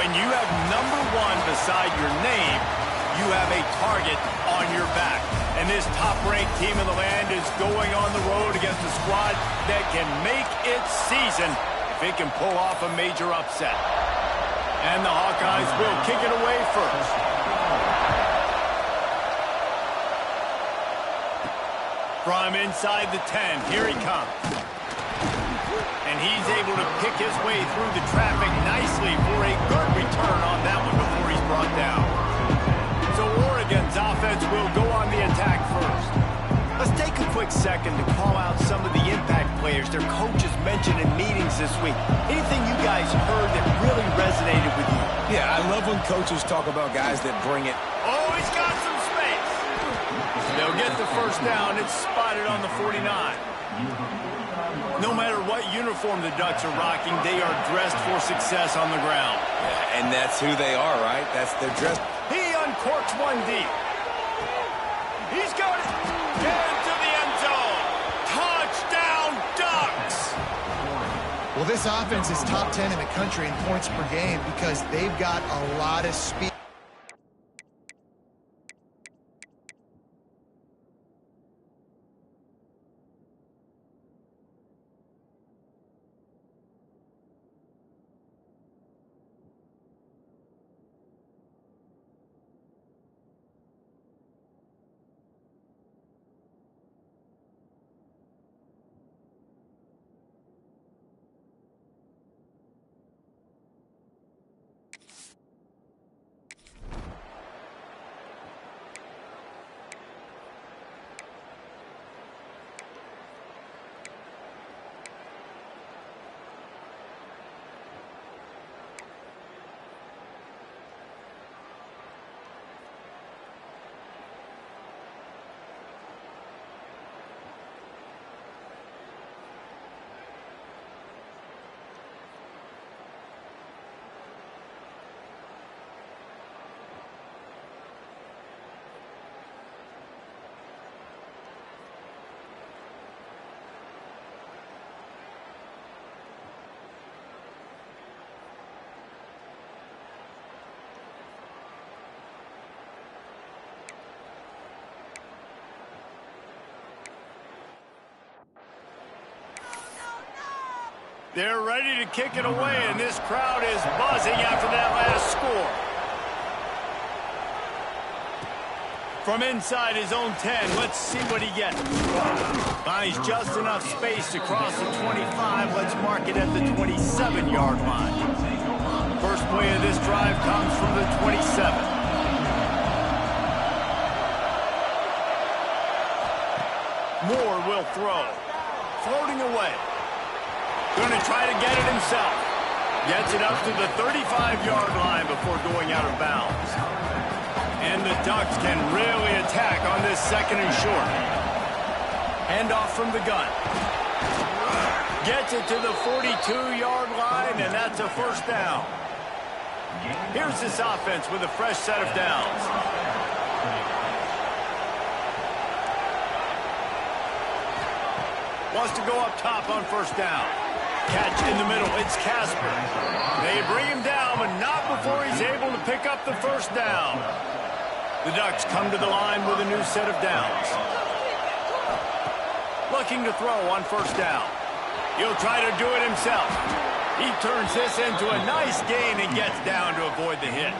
When you have #1 beside your name, you have a target on your back. And this top-ranked team in the land is going on the road against a squad that can make its season if it can pull off a major upset. And the Hawkeyes will kick it away first. From inside the 10, here he comes. And he's able to pick his way through the traffic nicely for a good return on that one before he's brought down. So Oregon's offense will go on the attack first. Let's take a quick second to call out some of the impact players their coaches mentioned in meetings this week. Anything you guys heard that really resonated with you? Yeah, I love when coaches talk about guys that bring it. Oh, he's got some space. They'll get the first down. It's spotted on the 49. No matter what uniform the Ducks are rocking, they are dressed for success on the ground. Yeah, and that's who they are, right? That's their dress. He uncorks one deep. He's got it. Into the end zone. Touchdown, Ducks. Well, this offense is top 10 in the country in points per game because they've got a lot of speed. They're ready to kick it away, and this crowd is buzzing after that last score. From inside his own 10, let's see what he gets. Finds just enough space to cross the 25. Let's mark it at the 27-yard line. First play of this drive comes from the 27. Moore will throw. Floating away. Going to try to get it himself. Gets it up to the 35-yard line before going out of bounds. And the Ducks can really attack on this second and short. Handoff from the gun. Gets it to the 42-yard line, and that's a first down. Here's this offense with a fresh set of downs. Wants to go up top on first down. Catch in the middle. It's Casper. They bring him down, but not before he's able to pick up the first down. The Ducks come to the line with a new set of downs. Looking to throw on first down. He'll try to do it himself. He turns this into a nice gain and gets down to avoid the hit.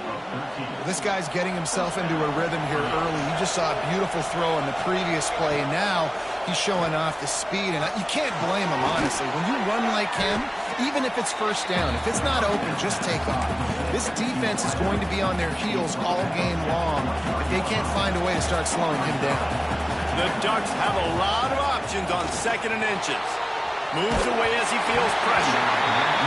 This guy's getting himself into a rhythm here early. You just saw a beautiful throw in the previous play. Now he's showing off the speed, and you can't blame him, honestly. When you run like him, even if it's first down, if it's not open, just take off. This defense is going to be on their heels all game long if they can't find a way to start slowing him down. The Ducks have a lot of options on second and inches. Moves away as he feels pressure.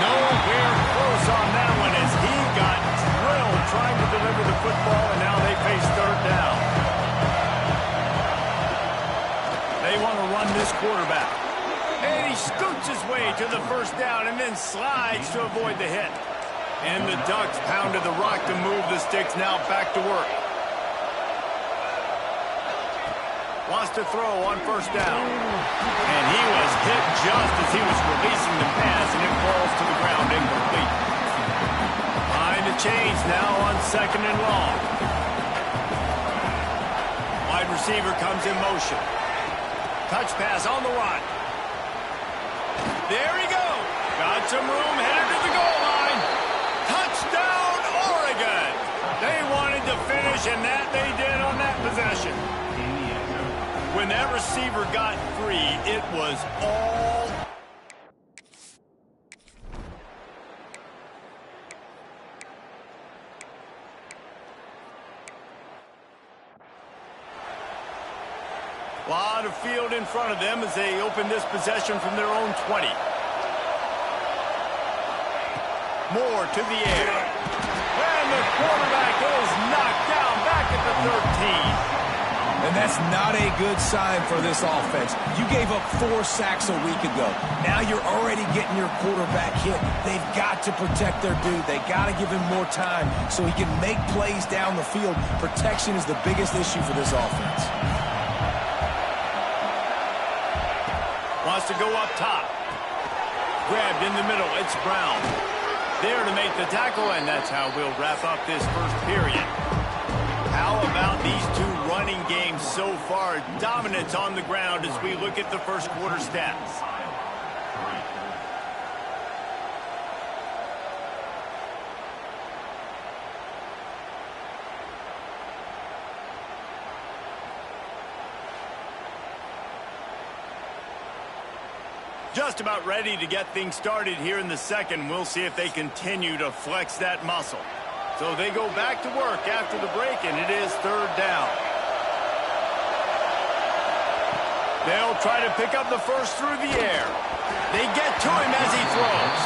Nowhere close on that one as he got drilled trying to deliver the football, and now they face third down. They want to run this quarterback. And he scoots his way to the first down and then slides to avoid the hit. And the Ducks pounded the rock to move the sticks, now back to work. Wants to throw on first down. And he was hit just as he was releasing the pass, and it falls to the ground incomplete. Behind the change now on 2nd and long. Wide receiver comes in motion. Touch pass on the run. There he goes. Got some room, headed to the goal line. Touchdown, Oregon. They wanted to finish, and that they did on that possession. When that receiver got free, it was all... A lot of field in front of them as they open this possession from their own 20. Moore to the air. And the quarterback is knocked down back at the 13. And that's not a good sign for this offense. You gave up 4 sacks a week ago. Now you're already getting your quarterback hit. They've got to protect their dude. They got to give him more time so he can make plays down the field. Protection is the biggest issue for this offense. Wants to go up top. Grabbed in the middle. It's Brown. There to make the tackle, and that's how we'll wrap up this first period. How about these two running games so far? Dominance on the ground as we look at the first quarter stats. Just about ready to get things started here in the second. We'll see if they continue to flex that muscle. So they go back to work after the break, and it is 3rd down. They'll try to pick up the first through the air. They get to him as he throws.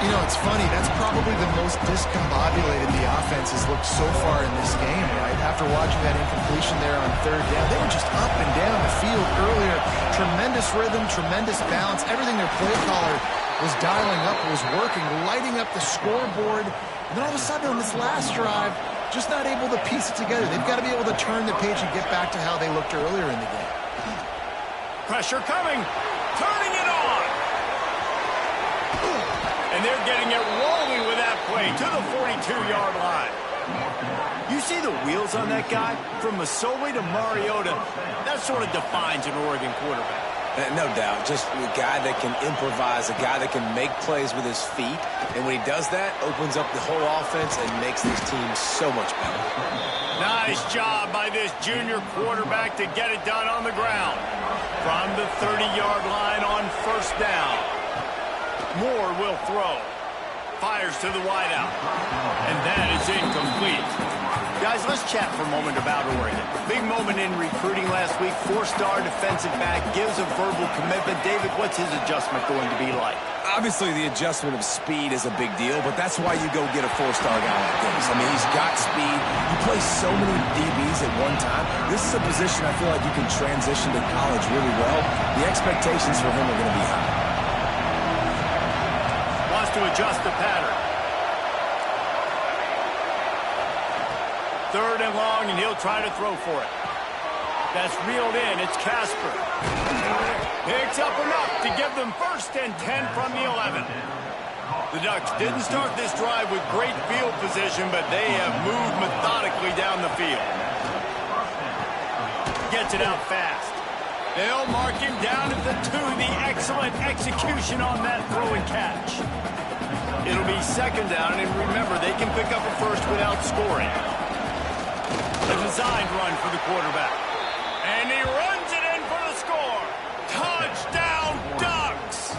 You know, it's funny. That's probably the most discombobulated the offense has looked so far in this game, right? After watching that incompletion there on 3rd down, they were just up and down the field earlier. Tremendous rhythm, tremendous balance. Everything their play caller was dialing up was working, lighting up the scoreboard. And then all of a sudden on this last drive, just not able to piece it together. They've got to be able to turn the page and get back to how they looked earlier in the game. Pressure coming. Turning it on. And they're getting it rolling with that play to the 42-yard line. You see the wheels on that guy? From Masoli to Mariota, that sort of defines an Oregon quarterback. No doubt. Just a guy that can improvise, a guy that can make plays with his feet. And when he does that, opens up the whole offense and makes this team so much better. Nice job by this junior quarterback to get it done on the ground. From the 30-yard line on 1st down. Moore will throw. Fires to the wideout. And that is incomplete. Guys, let's chat for a moment about Oregon. Big moment in recruiting last week. 4-star defensive back gives a verbal commitment. David, what's his adjustment going to be like? Obviously, the adjustment of speed is a big deal, but that's why you go get a 4-star guy like this. I mean, he's got speed. He plays so many DBs at one time. This is a position I feel like you can transition to college really well. The expectations for him are going to be high. Wants to adjust the pattern. 3rd and long, and he'll try to throw for it. That's reeled in. It's Casper. Picks up enough to give them 1st and 10 from the 11. The Ducks didn't start this drive with great field position, but they have moved methodically down the field. Gets it out fast. They'll mark him down at the 2. The excellent execution on that throw and catch. It'll be 2nd down, and remember, they can pick up a first without scoring. A designed run for the quarterback. And he runs it in for the score. Touchdown, Ducks!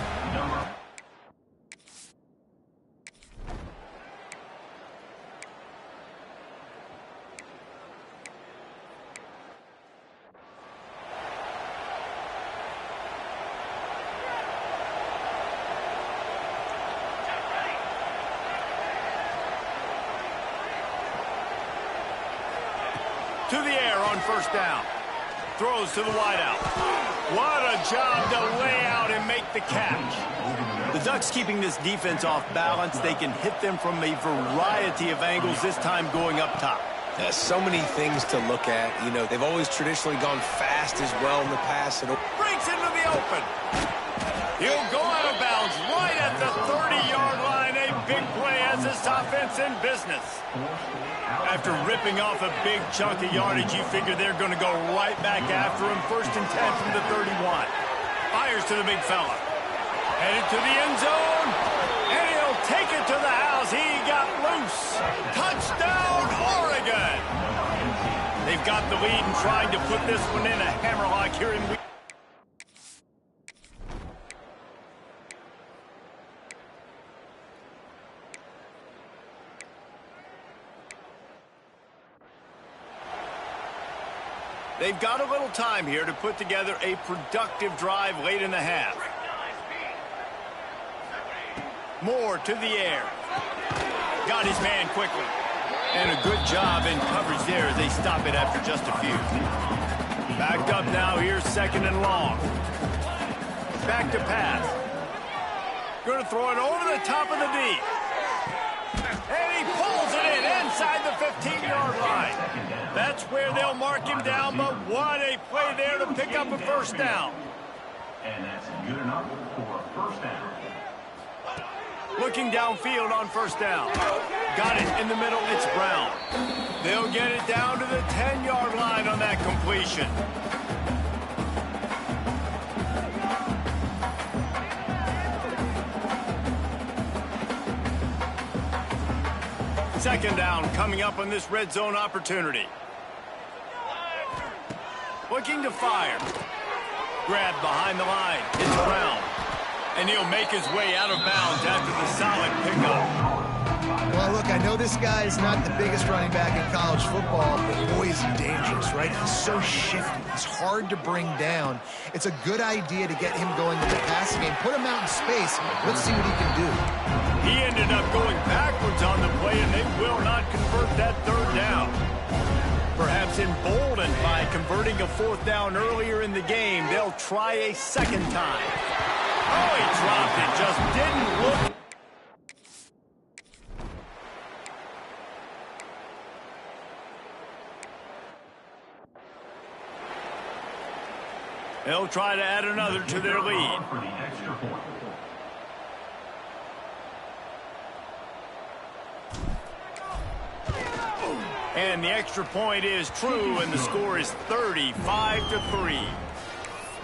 To the air on 1st down. Throws to the wideout. What a job to lay out and make the catch. The Ducks keeping this defense off balance. They can hit them from a variety of angles, this time going up top. So many things to look at. You know, they've always traditionally gone fast as well in the past. Breaks into the open. He'll go out of bounds right at the 30-yard line. A big play as this offense in business. After ripping off a big chunk of yardage, you figure they're going to go right back after him. 1st and 10 from the 31. Fires to the big fella. Headed to the end zone. And he'll take it to the house. He got loose. Touchdown, Oregon. They've got the lead and trying to put this one in a hammerlock here in week. They've got a little time here to put together a productive drive late in the half. Moore to the air. Got his man quickly. And a good job in coverage there as they stop it after just a few. Backed up now, here's 2nd and long. Back to pass. Going to throw it over the top of the D. And he pulls it in inside the 15-yard line. That's where they'll mark him down, but what a play there to pick up a 1st down. And that's good enough for a 1st down. Looking downfield on 1st down. Got it in the middle, it's Brown. They'll get it down to the 10-yard line on that completion. Second down coming up on this red zone opportunity. Looking to fire. Grabbed behind the line. It's Brown. And he'll make his way out of bounds after the solid pickup. Well, look, I know this guy is not the biggest running back in college football, but boy, is he dangerous, right? He's so shifty. He's hard to bring down. It's a good idea to get him going in the passing game. Put him out in space. Let's see what he can do. He ended up going backwards on the play, and they will not convert that 3rd down. Perhaps emboldened by converting a 4th down earlier in the game, they'll try a 2nd time. Oh, he dropped it. Just didn't look. They'll try to add another to their lead. And the extra point is true, and the score is 35-3.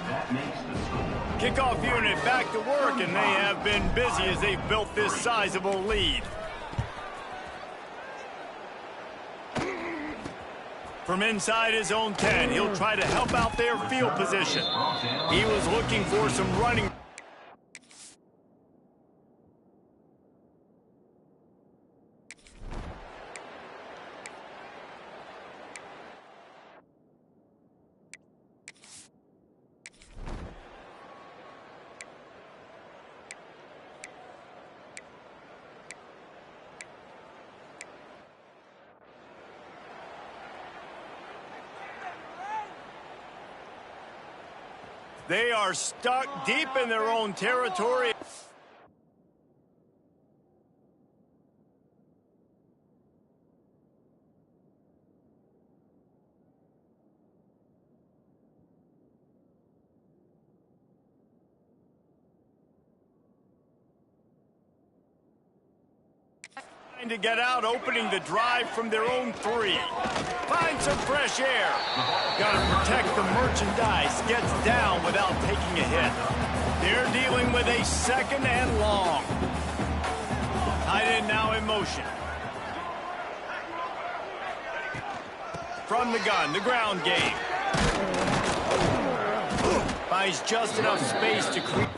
That makes the score. Kickoff unit back to work, and they have been busy as they've built this sizable lead. From inside his own 10, he'll try to help out their field position. He was looking for some running. They are stuck deep in their own territory. Trying to get out, opening the drive from their own 3. Find some fresh air. Got to protect the merchandise. Gets down without taking a hit. They're dealing with a 2nd and long. Tight end now in motion. From the gun, the ground game. Finds just enough space to create.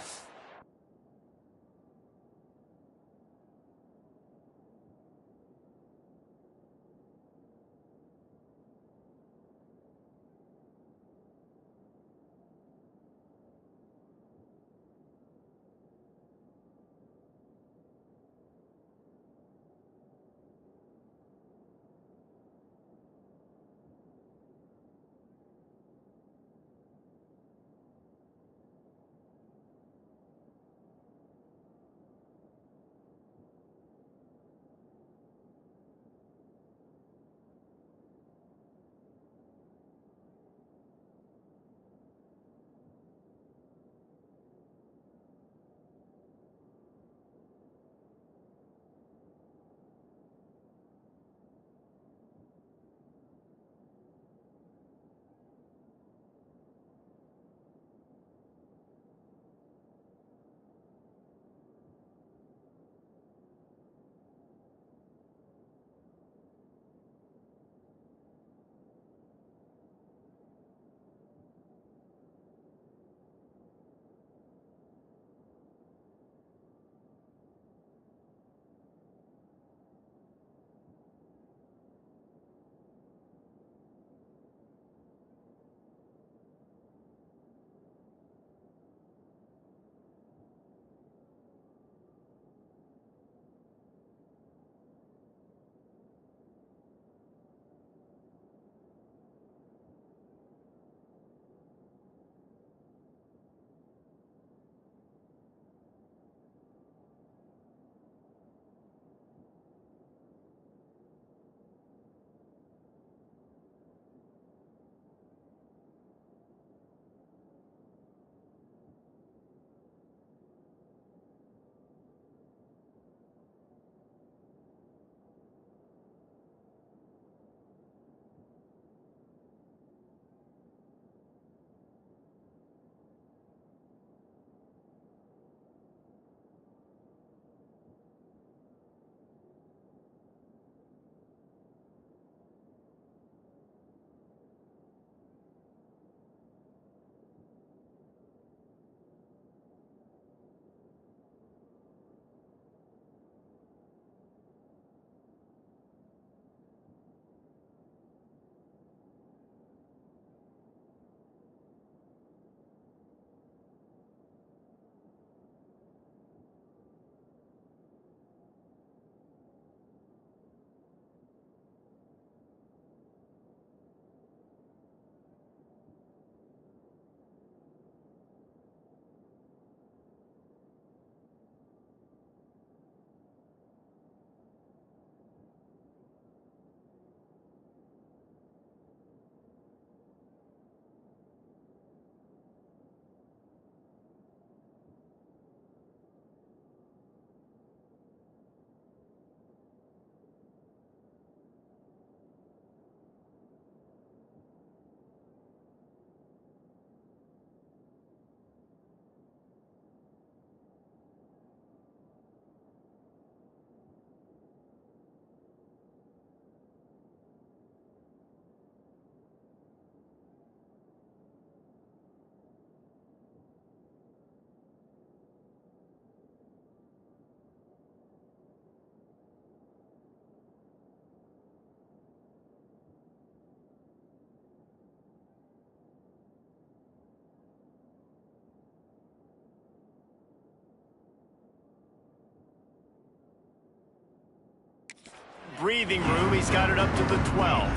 breathing room. He's got it up to the 12.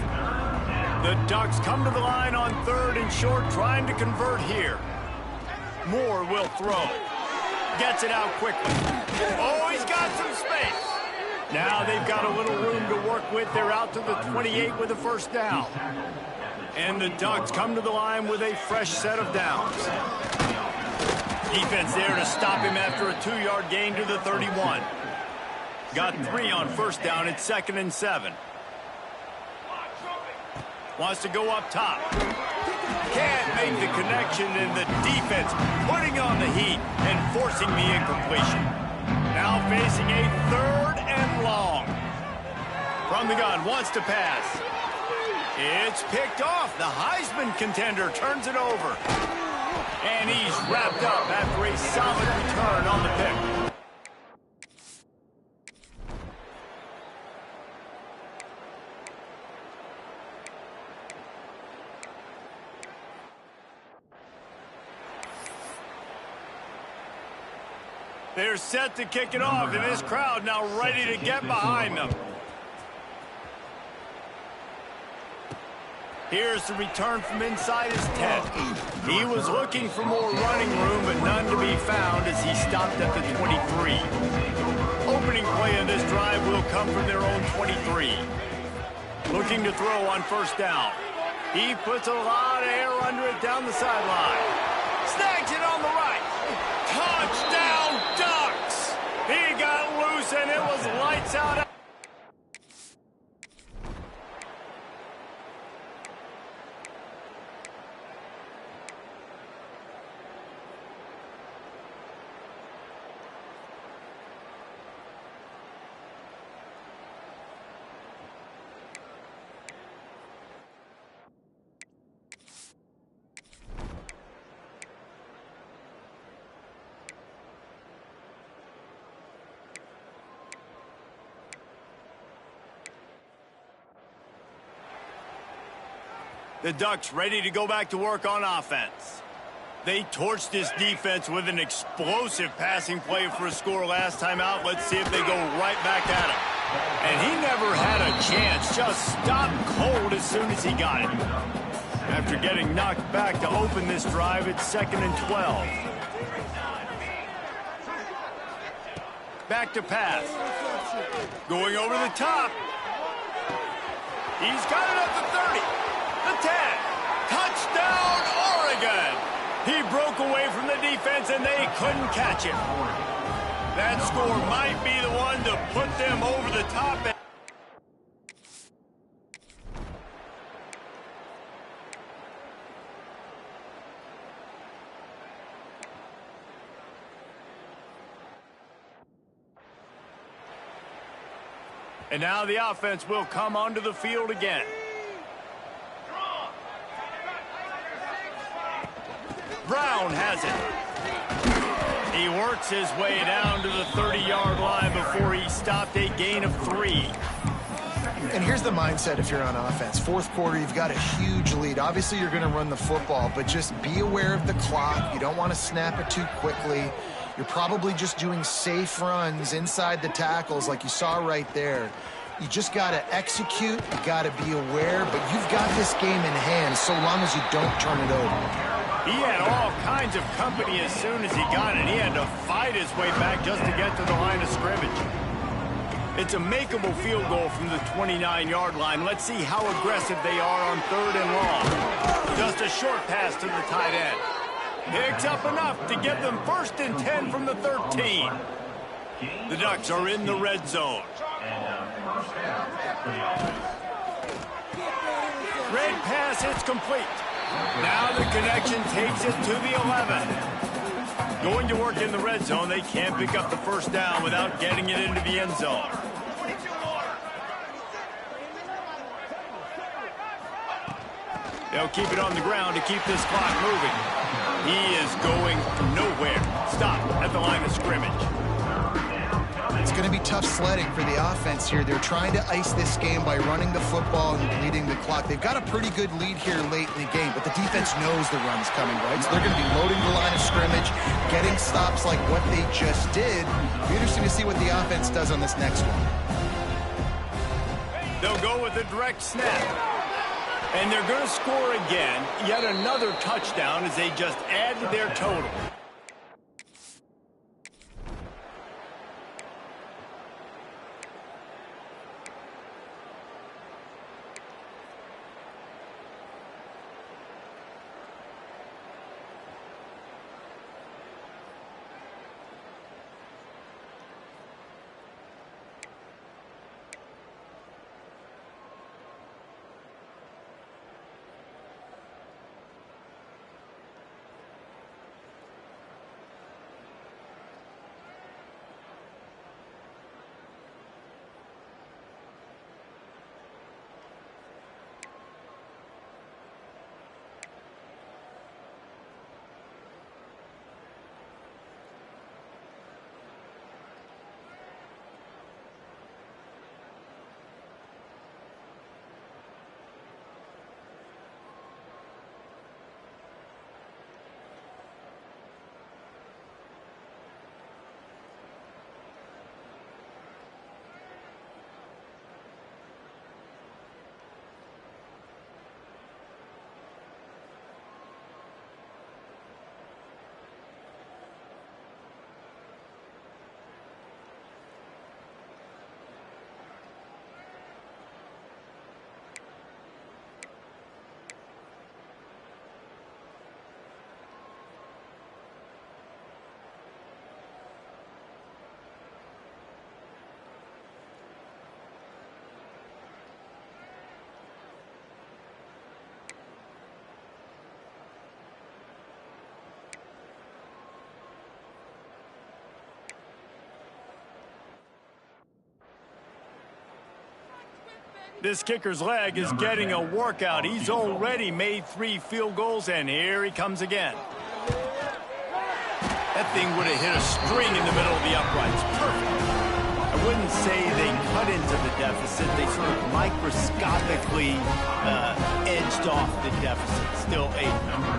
The Ducks come to the line on 3rd and short, trying to convert here. Moore will throw. Gets it out quickly. Oh, he's got some space. Now they've got a little room to work with. They're out to the 28 with a first down. And the Ducks come to the line with a fresh set of downs. Defense there to stop him after a 2-yard gain to the 31. Got 3 on first down. It's 2nd and 7. Wants to go up top. Can't make the connection, and the defense putting on the heat and forcing the incompletion. Now facing a 3rd and long. From the gun, wants to pass. It's picked off. The Heisman contender turns it over. And he's wrapped up after a solid return on the pick. They're set to kick it off, and this crowd now ready to get behind them. Here's the return from inside his 10. He was looking for more running room, but none to be found as he stopped at the 23. Opening play of this drive will come from their own 23. Looking to throw on first down. He puts a lot of air under it down the sideline. Snags it on the right. Touchdown, Ducks! He got loose, and it was lights out. The Ducks ready to go back to work on offense. They torched this defense with an explosive passing play for a score last time out. Let's see if they go right back at him. And he never had a chance. Just stopped cold as soon as he got it. After getting knocked back to open this drive, it's 2nd and 12. Back to pass. Going over the top. He's got it at the 30. The 10. Touchdown, Oregon. He broke away from the defense, and they couldn't catch him. That score might be the one to put them over the top. And now the offense will come onto the field again. Brown has it. He works his way down to the 30-yard line before he stopped a gain of 3. And here's the mindset if you're on offense. 4th quarter, you've got a huge lead. Obviously, you're going to run the football, but just be aware of the clock. You don't want to snap it too quickly. You're probably just doing safe runs inside the tackles like you saw right there. You just got to execute. You got to be aware, but you've got this game in hand so long as you don't turn it over. He had all kinds of company as soon as he got it. He had to fight his way back just to get to the line of scrimmage. It's a makeable field goal from the 29-yard line. Let's see how aggressive they are on 3rd and long. Just a short pass to the tight end. Picks up enough to get them 1st and 10 from the 13. The Ducks are in the red zone. Red pass, it's complete. Now the connection takes it to the 11. Going to work in the red zone, they can't pick up the first down without getting it into the end zone. They'll keep it on the ground to keep this clock moving. He is going nowhere. Stop at the line of scrimmage. It's going to be tough sledding for the offense here. They're trying to ice this game by running the football and bleeding the clock. They've got a pretty good lead here late in the game, but the defense knows the run's coming, right? So they're going to be loading the line of scrimmage, getting stops like what they just did. It'll be interesting to see what the offense does on this next one. They'll go with a direct snap. And they're going to score again. Yet another touchdown as they just add to their total. This kicker's leg is getting a workout. He's already made 3 field goals, and here he comes again. That thing would have hit a string in the middle of the uprights. Perfect. I wouldn't say they cut into the deficit. They sort of microscopically edged off the deficit. Still a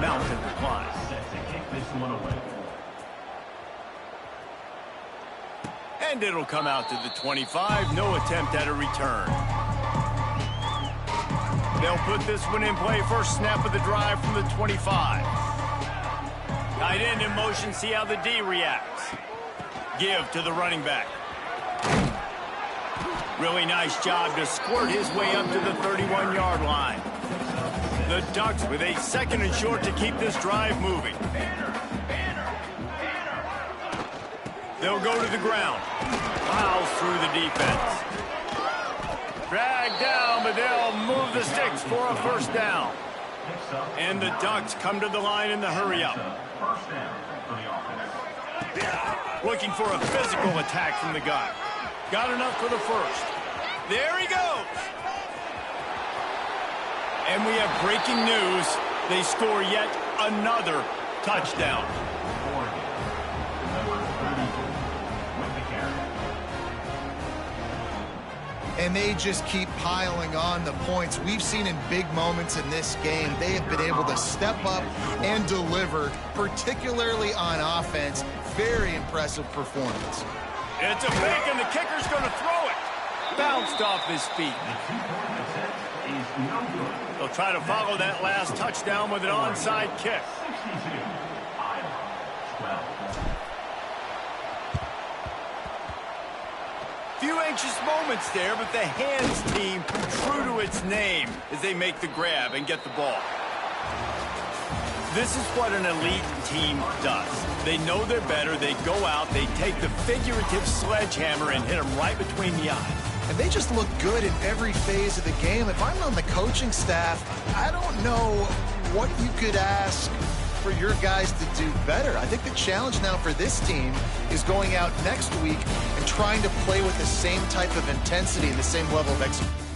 mountain to climb. Set to kick this one away. And it'll come out to the 25. No attempt at a return. They'll put this one in play. First snap of the drive from the 25. Tight end in motion. See how the D reacts. Give to the running back. Really nice job to squirt his way up to the 31-yard line. The Ducks with a 2nd and short to keep this drive moving. They'll go to the ground. Plows through the defense. Dragged down, but they'll move the sticks for a first down. And the Ducks come to the line in the hurry-up. First down for the offense. Looking for a physical attack from the guy. Got enough for the first. There he goes. And we have breaking news. They score yet another touchdown. And they just keep piling on the points. We've seen in big moments in this game, they have been able to step up and deliver, particularly on offense. Very impressive performance. It's a pick, and the kicker's going to throw it. Bounced off his feet. They'll try to follow that last touchdown with an onside kick. Few anxious moments there, but the hands team true to its name as they make the grab and get the ball. This is what an elite team does. They know they're better. They go out. They take the figurative sledgehammer and hit them right between the eyes. And they just look good in every phase of the game. If I'm on the coaching staff, I don't know what you could ask for your guys to do better. I think the challenge now for this team is going out next week and trying to play with the same type of intensity and the same level of execution.